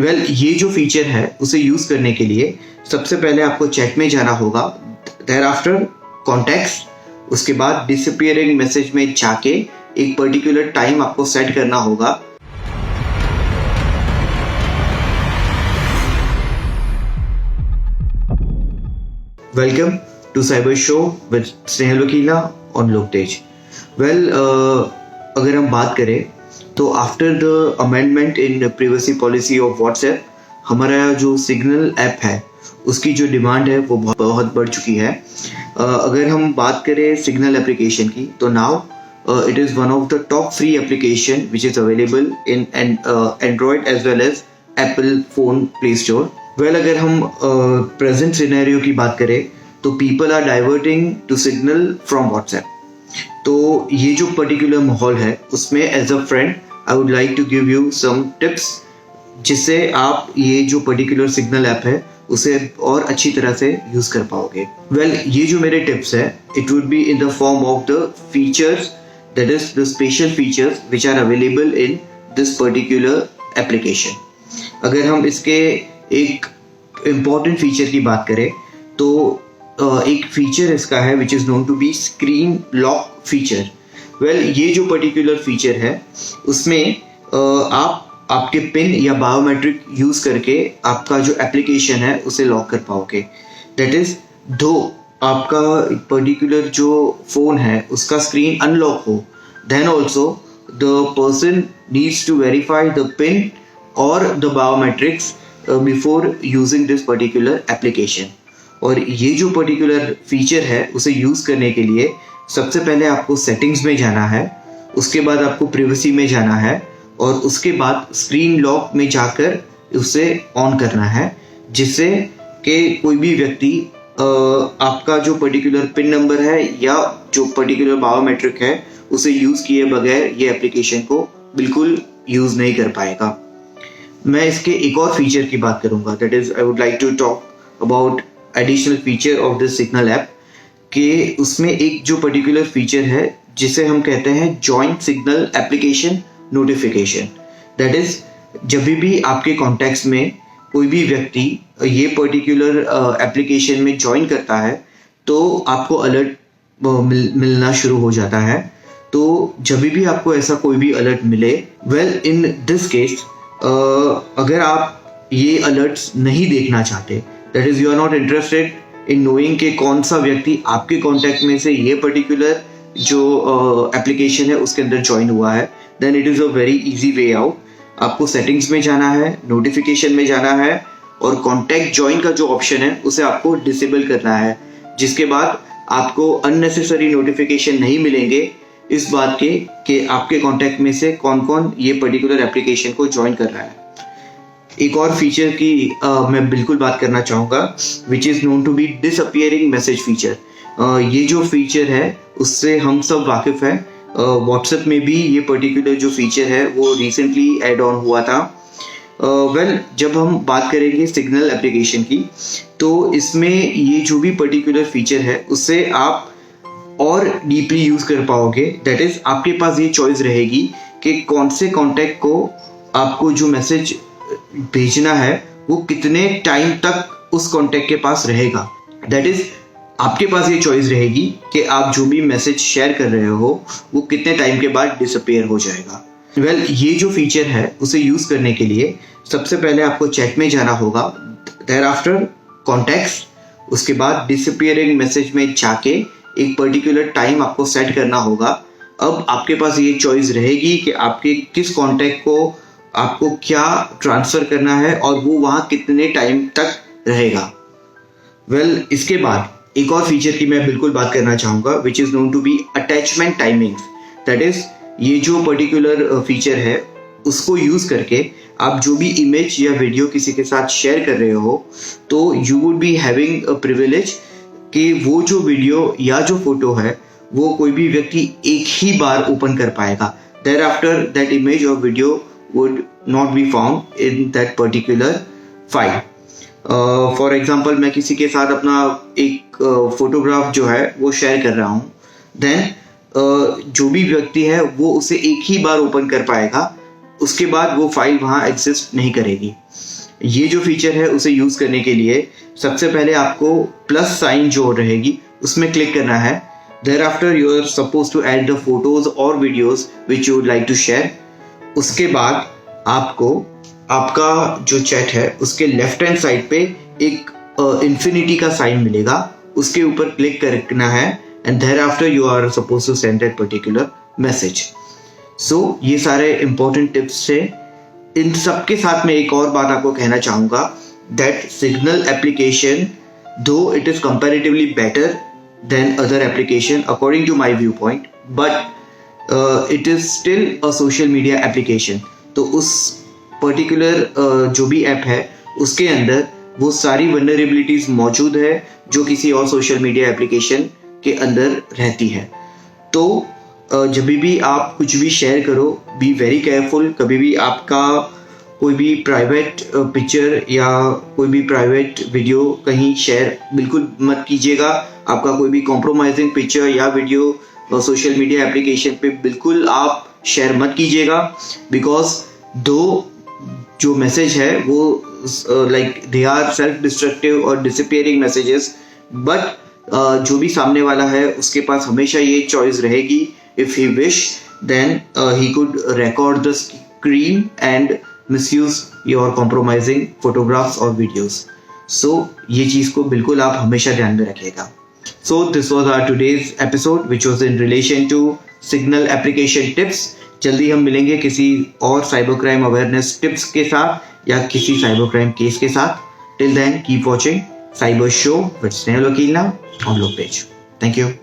ये जो फीचर है उसे यूज करने के लिए सबसे पहले आपको चैट में जाना होगा, देयर आफ्टर कॉन्टैक्ट्स, उसके बाद डिसअपीयरिंग मैसेज में जाके एक पर्टिकुलर टाइम आपको सेट करना होगा। Welcome to cyber show with Snehal Vakila on Loktej. अगर हम बात करें तो after the amendment in privacy policy of WhatsApp, हमारा जो सिग्नल ऐप है उसकी जो डिमांड है वो बहुत बढ़ चुकी है। अगर हम बात करें सिग्नल एप्लीकेशन की तो now it is one of the top free application which is available in Android as well as Apple phone Play Store. अगर हम प्रेजेंट सिनेरियो की बात करें तो people are diverting to Signal from WhatsApp. तो ये जो पर्टिकुलर माहौल है उसमें as a friend I would like to give you some tips जिससे आप ये जो पर्टिकुलर सिग्नल ऐप है उसे और अच्छी तरह से यूज कर पाओगे। ये जो मेरे टिप्स है it would be in the form of the features, that is the special features which are available in this particular application. अगर हम इसके एक इम्पॉर्टेंट फीचर की बात करें तो एक फीचर इसका है which is known to be screen lock feature. ये जो पर्टिकुलर फीचर है उसमें आप आपके पिन या बायोमेट्रिक यूज करके आपका जो एप्लीकेशन है उसे लॉक कर पाओगे। दैट इज दो आपका पर्टिकुलर जो फोन है उसका स्क्रीन अनलॉक हो, then also the person needs to verify the pin और the biometrics before using this particular application. और ये जो पर्टिकुलर फीचर है उसे यूज करने के लिए सबसे पहले आपको सेटिंग्स में जाना है, उसके बाद आपको प्राइवेसी में जाना है और उसके बाद स्क्रीन लॉक में जाकर उसे ऑन करना है, जिससे कि कोई भी व्यक्ति आपका जो पर्टिकुलर पिन नंबर है या जो पर्टिकुलर बायोमेट्रिक है उसे यूज किए बगैर ये एप्लीकेशन को बिल्कुल यूज नहीं कर पाएगा। मैं इसके एक और फीचर की बात करूंगा, that is I would like to talk about additional feature of this Signal app कि उसमें एक जो पर्टिकुलर फीचर है जिसे हम कहते हैं joint signal application notification. That is जब भी आपके कॉन्टैक्ट्स में कोई भी व्यक्ति ये पर्टिकुलर एप्लीकेशन में ज्वाइन करता है तो आपको अलर्ट मिलना शुरू हो जाता है। तो जब भी आपको ऐसा कोई भी अलर्ट मिले, इन दिस केस अगर आप ये अलर्ट्स नहीं देखना चाहते, that is you are not interested in knowing कि कौन सा व्यक्ति आपके कॉन्टैक्ट में से ये पर्टिकुलर जो एप्लीकेशन है उसके अंदर ज्वाइन हुआ है, then it is a very easy way out. आपको सेटिंग्स में जाना है, नोटिफिकेशन में जाना है और कॉन्टैक्ट ज्वाइन का जो ऑप्शन है उसे आपको डिसेबल करना है, जिसके बाद आपको अननेसेसरी नोटिफिकेशन नहीं मिलेंगे इस बात के कि आपके कॉन्टैक्ट में से कौन कौन ये पर्टिकुलर एप्लीकेशन को ज्वाइन कर रहा है। एक और फीचर की मैं बिल्कुल बात करना चाहूँगा which is known to be disappearing message feature. ये जो फीचर है उससे हम सब वाकिफ़ हैं। व्हाट्सएप में भी ये पर्टिकुलर जो फीचर है वो रिसेंटली ऐड ऑन हुआ था। जब हम बात करेंगे सिग्नल एप्लीकेशन की तो इसमें ये जो भी पर्टिकुलर फीचर है उससे आप और डीपली यूज़ कर पाओगे। दैट इज़ आपके पास ये चॉइस रहेगी कि कौन से कॉन्टैक्ट को आपको जो मैसेज भेजना है वो कितने टाइम तक उस कॉन्टैक्ट के पास रहेगा। दैट इज आपके पास ये चॉइस रहेगी कि आप जो भी मैसेज शेयर कर रहे हो वो कितने टाइम के बाद डिसअपीयर हो जाएगा। ये जो फीचर है उसे यूज करने के लिए सबसे पहले आपको चैट में जाना होगा, देयर आफ्टर कॉन्टैक्ट्स, उसके बाद डिसअपीयरिंग मैसेज में जाके एक पर्टिकुलर टाइम आपको सेट करना होगा। अब आपके पास ये चॉइस रहेगी कि आपके किस कॉन्टैक्ट को आपको क्या ट्रांसफर करना है और वो वहाँ कितने टाइम तक रहेगा। इसके बाद एक और फीचर की मैं बिल्कुल बात करना चाहूँगा which is known to be attachment timings. That is ये जो पर्टिकुलर फीचर है उसको यूज़ करके आप जो भी इमेज या वीडियो किसी के साथ शेयर कर रहे हो तो you would be having a privilege कि वो जो वीडियो या जो फोटो है वो कोई भी व्यक्ति एक ही बार ओपन कर पाएगा। देयर आफ्टर दैट इमेज और video would not be found in that particular file. For example, मैं किसी के साथ अपना एक फोटोग्राफ जो है वो शेयर कर रहा हूँ, देन जो भी व्यक्ति है वो उसे एक ही बार ओपन कर पाएगा, उसके बाद वो फाइल वहाँ एग्जिस्ट नहीं करेगी। ये जो फीचर है उसे यूज करने के लिए सबसे पहले आपको प्लस साइन जो रहेगी उसमें क्लिक करना है। Thereafter you are supposed to add the photos or videos which you would like to share। उसके बाद आपको आपका जो चैट है उसके लेफ्ट हैंड साइड पे एक इंफिनिटी का साइन मिलेगा, उसके ऊपर क्लिक करना है and thereafter you are supposed to send that particular message। So ये सारे important tips थे। इन सब के साथ में एक और बात आपको कहना चाहूँगा that Signal application though it is comparatively better than other application according to my viewpoint, but it is still a social media application। तो उस पर्टिकुलर जो भी ऐप है उसके अंदर वो सारी वल्नरेबिलिटीज मौजूद है जो किसी और सोशल मीडिया एप्लीकेशन के अंदर रहती है। तो जब भी आप कुछ भी शेयर करो बी वेरी केयरफुल। कभी भी आपका कोई भी प्राइवेट पिक्चर या कोई भी प्राइवेट वीडियो कहीं शेयर बिल्कुल मत कीजिएगा। आपका कोई भी कॉम्प्रोमाइजिंग पिक्चर या वीडियो सोशल मीडिया एप्लीकेशन पे बिल्कुल आप शेयर मत कीजिएगा, बिकॉज दो जो मैसेज है वो like they are self destructive और डिसअपीयरिंग मैसेजेस, बट जो भी सामने वाला है उसके पास हमेशा ये चॉइस रहेगी, if he wish then he could record the screen and misuse your compromising photographs or videos। So ये चीज को बिल्कुल आप हमेशा ध्यान में रखिएगा। So this was our today's episode which was in relation to Signal application tips। जल्दी हम मिलेंगे किसी और साइबर क्राइम अवेयरनेस टिप्स के साथ या किसी साइबर क्राइम केस के साथ। Till then keep watching Cyber Show with Snehal Vakil now on Log Page। Thank you।